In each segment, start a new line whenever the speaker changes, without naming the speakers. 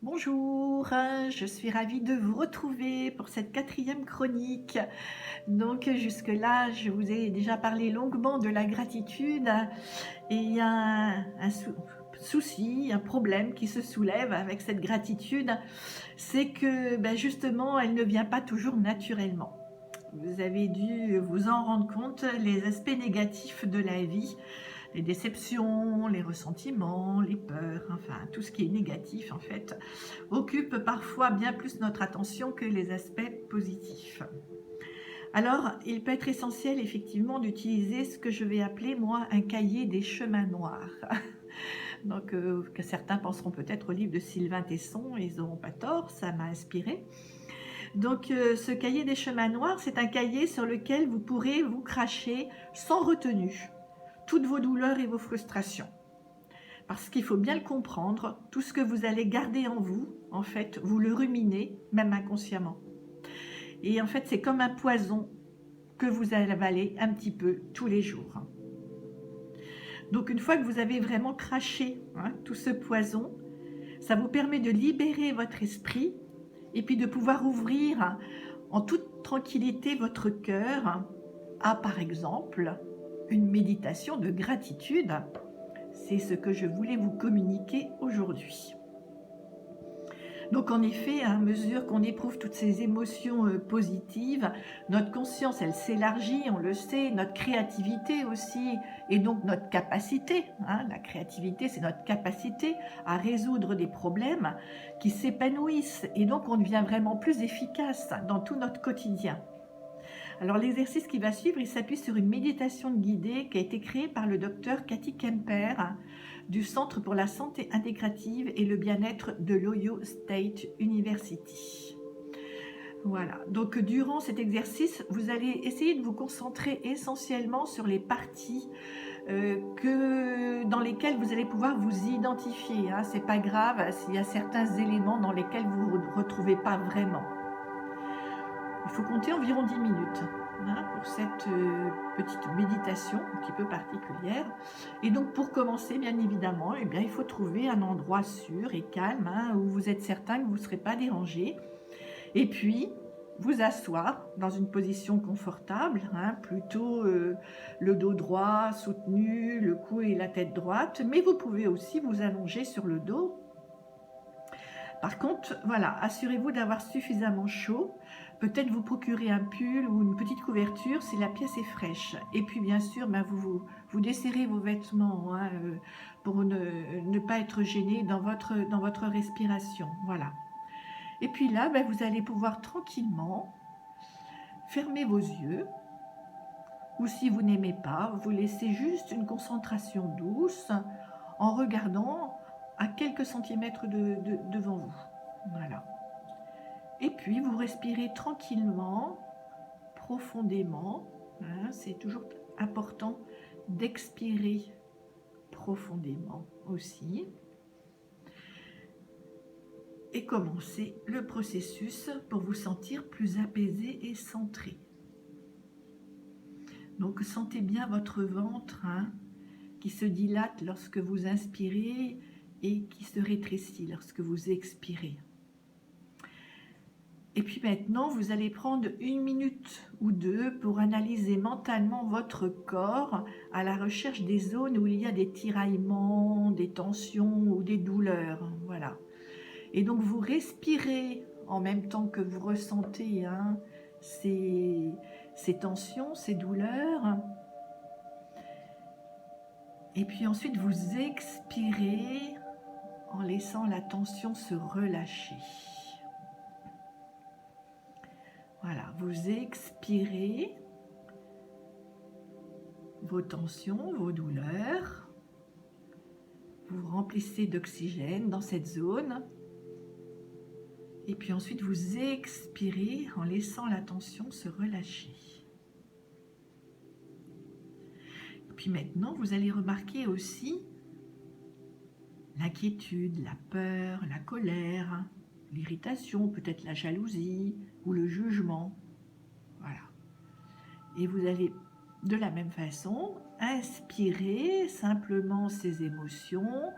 Bonjour, je suis ravie de vous retrouver pour cette quatrième chronique. Donc jusque-là, je vous ai déjà parlé longuement de la gratitude et il y a un souci, un problème qui se soulève avec cette gratitude, c'est que justement, elle ne vient pas toujours naturellement. Vous avez dû vous en rendre compte, les aspects négatifs de la vie, les déceptions, les ressentiments, les peurs, enfin tout ce qui est négatif en fait, occupe parfois bien plus notre attention que les aspects positifs. Alors, il peut être essentiel effectivement d'utiliser ce que je vais appeler moi un cahier des chemins noirs. Donc, que certains penseront peut-être au livre de Sylvain Tesson, ils n'auront pas tort, ça m'a inspiré. Donc, ce cahier des chemins noirs, c'est un cahier sur lequel vous pourrez vous cracher sans retenue toutes vos douleurs et vos frustrations. Parce qu'il faut bien le comprendre, tout ce que vous allez garder en vous, en fait, vous le ruminez, même inconsciemment. Et en fait, c'est comme un poison que vous avalez un petit peu tous les jours. Donc une fois que vous avez vraiment craché tout ce poison, ça vous permet de libérer votre esprit et puis de pouvoir ouvrir en toute tranquillité votre cœur à, par exemple, une méditation de gratitude. C'est ce que je voulais vous communiquer aujourd'hui. Donc en effet, à mesure qu'on éprouve toutes ces émotions positives, notre conscience, elle s'élargit, on le sait, notre créativité aussi, et donc notre capacité, la créativité, c'est notre capacité à résoudre des problèmes qui s'épanouissent, et donc on devient vraiment plus efficace dans tout notre quotidien. Alors l'exercice qui va suivre, il s'appuie sur une méditation guidée qui a été créée par le docteur Cathy Kemper du Centre pour la santé intégrative et le bien-être de l'Ohio State University. Voilà, donc durant cet exercice, vous allez essayer de vous concentrer essentiellement sur les parties dans lesquelles vous allez pouvoir vous identifier. C'est pas grave s'il y a certains éléments dans lesquels vous ne vous retrouvez pas vraiment. Il faut compter environ 10 minutes pour cette petite méditation un petit peu particulière. Et donc pour commencer, bien évidemment, il faut trouver un endroit sûr et calme où vous êtes certain que vous ne serez pas dérangé. Et puis, vous asseoir dans une position confortable, plutôt le dos droit, soutenu, le cou et la tête droite. Mais vous pouvez aussi vous allonger sur le dos. Par contre, voilà, assurez-vous d'avoir suffisamment chaud. Peut-être vous procurer un pull ou une petite couverture si la pièce est fraîche. Et puis bien sûr, vous desserrez vos vêtements pour ne pas être gêné dans votre respiration. Voilà. Et puis là, vous allez pouvoir tranquillement fermer vos yeux. Ou si vous n'aimez pas, vous laissez juste une concentration douce en regardant à quelques centimètres devant vous. Voilà. Et puis vous respirez tranquillement, profondément. C'est toujours important d'expirer profondément aussi. Et commencer le processus pour vous sentir plus apaisé et centré. Donc sentez bien votre ventre qui se dilate lorsque vous inspirez et qui se rétrécit lorsque vous expirez. Et puis maintenant, vous allez prendre 1 minute ou 2 pour analyser mentalement votre corps à la recherche des zones où il y a des tiraillements, des tensions ou des douleurs. Voilà. Et donc vous respirez en même temps que vous ressentez ces tensions, ces douleurs. Et puis ensuite vous expirez en laissant la tension se relâcher. Voilà, vous expirez vos tensions, vos douleurs. Vous remplissez d'oxygène dans cette zone. Et puis ensuite, vous expirez en laissant la tension se relâcher. Et puis maintenant, vous allez remarquer aussi l'inquiétude, la peur, la colère, l'irritation, peut-être la jalousie ou le jugement. Voilà. Et vous allez de la même façon inspirer simplement ces émotions,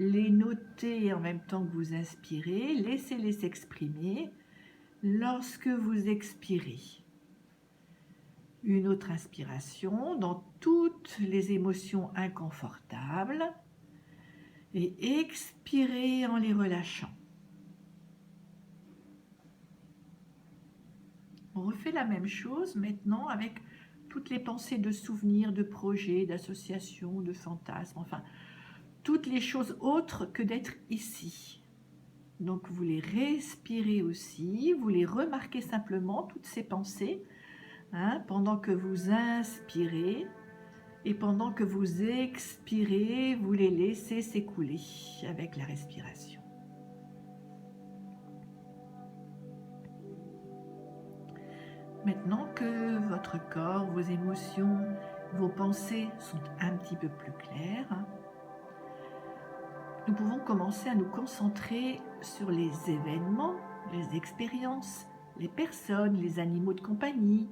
les noter en même temps que vous inspirez, laissez-les s'exprimer. Lorsque vous expirez, une autre inspiration dans toutes les émotions inconfortables et expirez en les relâchant. On refait la même chose maintenant avec toutes les pensées de souvenirs, de projets, d'associations, de fantasmes, enfin, toutes les choses autres que d'être ici. Donc vous les respirez aussi, vous les remarquez simplement, toutes ces pensées, pendant que vous inspirez, et pendant que vous expirez, vous les laissez s'écouler avec la respiration. Maintenant que votre corps, vos émotions, vos pensées sont un petit peu plus claires, nous pouvons commencer à nous concentrer sur les événements, les expériences, les personnes, les animaux de compagnie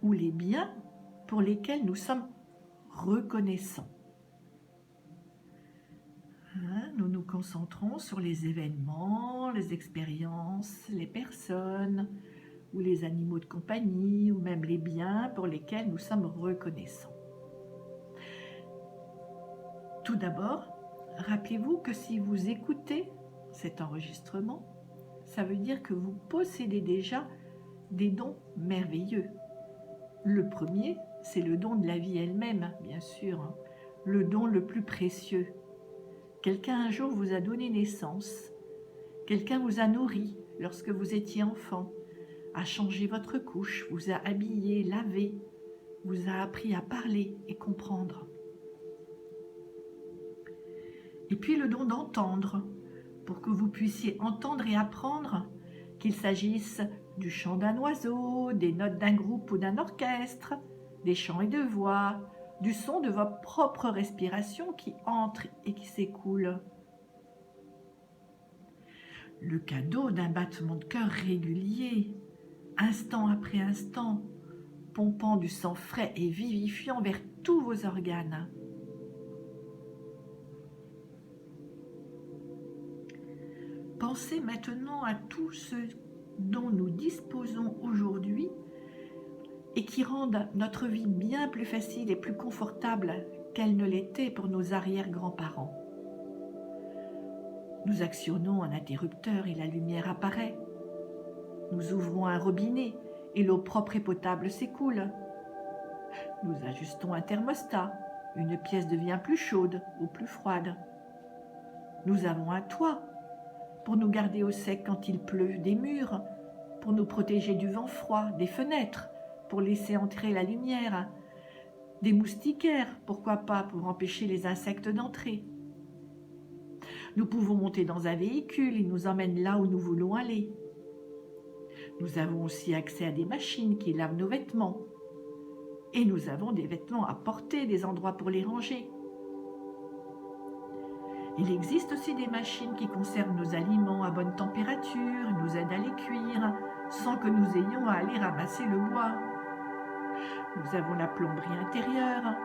ou les biens pour lesquels nous sommes reconnaissants. Nous nous concentrons sur les événements, les expériences, les personnes ou les animaux de compagnie ou même les biens pour lesquels nous sommes reconnaissants. Tout d'abord, rappelez-vous que si vous écoutez cet enregistrement, ça veut dire que vous possédez déjà des dons merveilleux. Le premier, c'est le don de la vie elle-même, bien sûr, le don le plus précieux. Quelqu'un un jour vous a donné naissance, quelqu'un vous a nourri lorsque vous étiez enfant, a changé votre couche, vous a habillé, lavé, vous a appris à parler et comprendre. Et puis le don d'entendre, pour que vous puissiez entendre et apprendre, qu'il s'agisse du chant d'un oiseau, des notes d'un groupe ou d'un orchestre, des chants et de voix, du son de votre propre respiration qui entre et qui s'écoule. Le cadeau d'un battement de cœur régulier, instant après instant, pompant du sang frais et vivifiant vers tous vos organes. Pensez maintenant à tout ce dont nous disposons aujourd'hui et qui rendent notre vie bien plus facile et plus confortable qu'elle ne l'était pour nos arrière-grands-parents. Nous actionnons un interrupteur et la lumière apparaît. Nous ouvrons un robinet et l'eau propre et potable s'écoule. Nous ajustons un thermostat, une pièce devient plus chaude ou plus froide. Nous avons un toit pour nous garder au sec quand il pleut, des murs pour nous protéger du vent froid, des fenêtres pour laisser entrer la lumière, des moustiquaires, pourquoi pas, pour empêcher les insectes d'entrer. Nous pouvons monter dans un véhicule, il nous emmène là où nous voulons aller. Nous avons aussi accès à des machines qui lavent nos vêtements. Et nous avons des vêtements à porter, des endroits pour les ranger. Il existe aussi des machines qui conservent nos aliments à bonne température, nous aident à les cuire, sans que nous ayons à aller ramasser le bois. Nous avons la plomberie intérieure.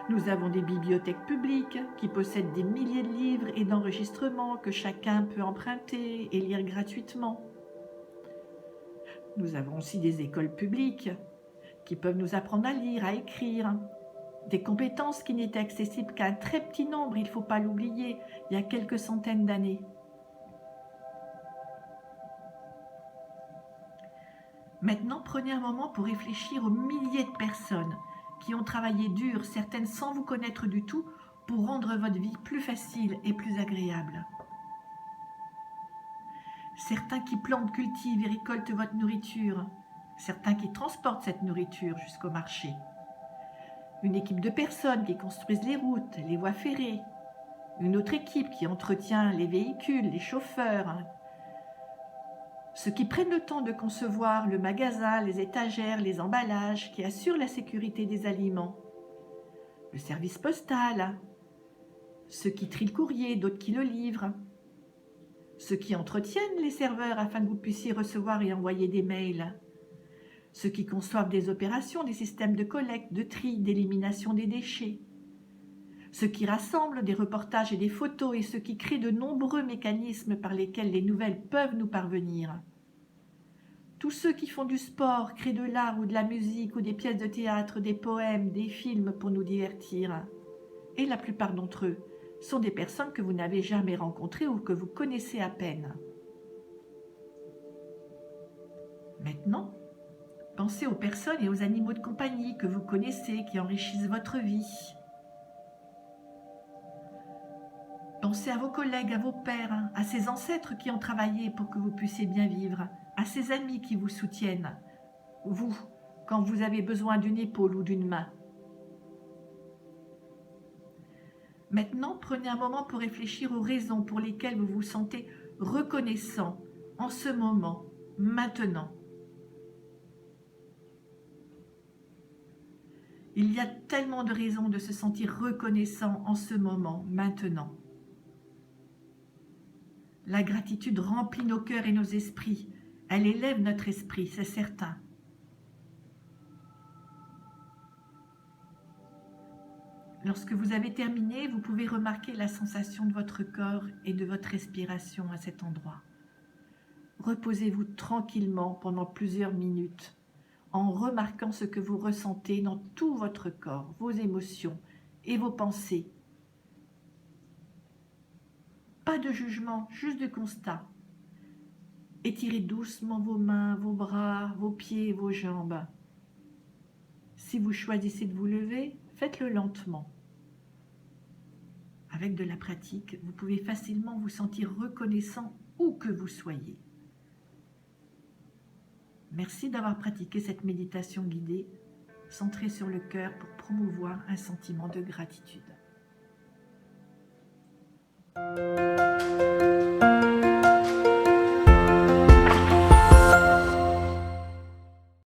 Nous avons des bibliothèques publiques qui possèdent des milliers de livres et d'enregistrements que chacun peut emprunter et lire gratuitement. Nous avons aussi des écoles publiques qui peuvent nous apprendre à lire, à écrire. Des compétences qui n'étaient accessibles qu'à un très petit nombre, il ne faut pas l'oublier, il y a quelques centaines d'années. Maintenant, prenez un moment pour réfléchir aux milliers de personnes qui ont travaillé dur, certaines sans vous connaître du tout, pour rendre votre vie plus facile et plus agréable. Certains qui plantent, cultivent et récoltent votre nourriture, certains qui transportent cette nourriture jusqu'au marché. Une équipe de personnes qui construisent les routes, les voies ferrées. Une autre équipe qui entretient les véhicules, les chauffeurs. Ceux qui prennent le temps de concevoir le magasin, les étagères, les emballages, qui assurent la sécurité des aliments. Le service postal. Ceux qui trient le courrier, d'autres qui le livrent. Ceux qui entretiennent les serveurs afin que vous puissiez recevoir et envoyer des mails. Ceux qui conçoivent des opérations, des systèmes de collecte, de tri, d'élimination des déchets. ce qui rassemble des reportages et des photos et ce qui crée de nombreux mécanismes par lesquels les nouvelles peuvent nous parvenir. Tous ceux qui font du sport, créent de l'art ou de la musique ou des pièces de théâtre, des poèmes, des films pour nous divertir. Et la plupart d'entre eux sont des personnes que vous n'avez jamais rencontrées ou que vous connaissez à peine. Maintenant, pensez aux personnes et aux animaux de compagnie que vous connaissez, qui enrichissent votre vie. Pensez à vos collègues, à vos pairs, à ces ancêtres qui ont travaillé pour que vous puissiez bien vivre, à ces amis qui vous soutiennent, vous, quand vous avez besoin d'une épaule ou d'une main. Maintenant, prenez un moment pour réfléchir aux raisons pour lesquelles vous vous sentez reconnaissant en ce moment, maintenant. Il y a tellement de raisons de se sentir reconnaissant en ce moment, maintenant. La gratitude remplit nos cœurs et nos esprits. Elle élève notre esprit, c'est certain. Lorsque vous avez terminé, vous pouvez remarquer la sensation de votre corps et de votre respiration à cet endroit. Reposez-vous tranquillement pendant plusieurs minutes en remarquant ce que vous ressentez dans tout votre corps, vos émotions et vos pensées. Pas de jugement, juste de constat. Étirez doucement vos mains, vos bras, vos pieds, vos jambes. Si vous choisissez de vous lever, faites-le lentement. Avec de la pratique, vous pouvez facilement vous sentir reconnaissant où que vous soyez. Merci d'avoir pratiqué cette méditation guidée, centrée sur le cœur pour promouvoir un sentiment de gratitude.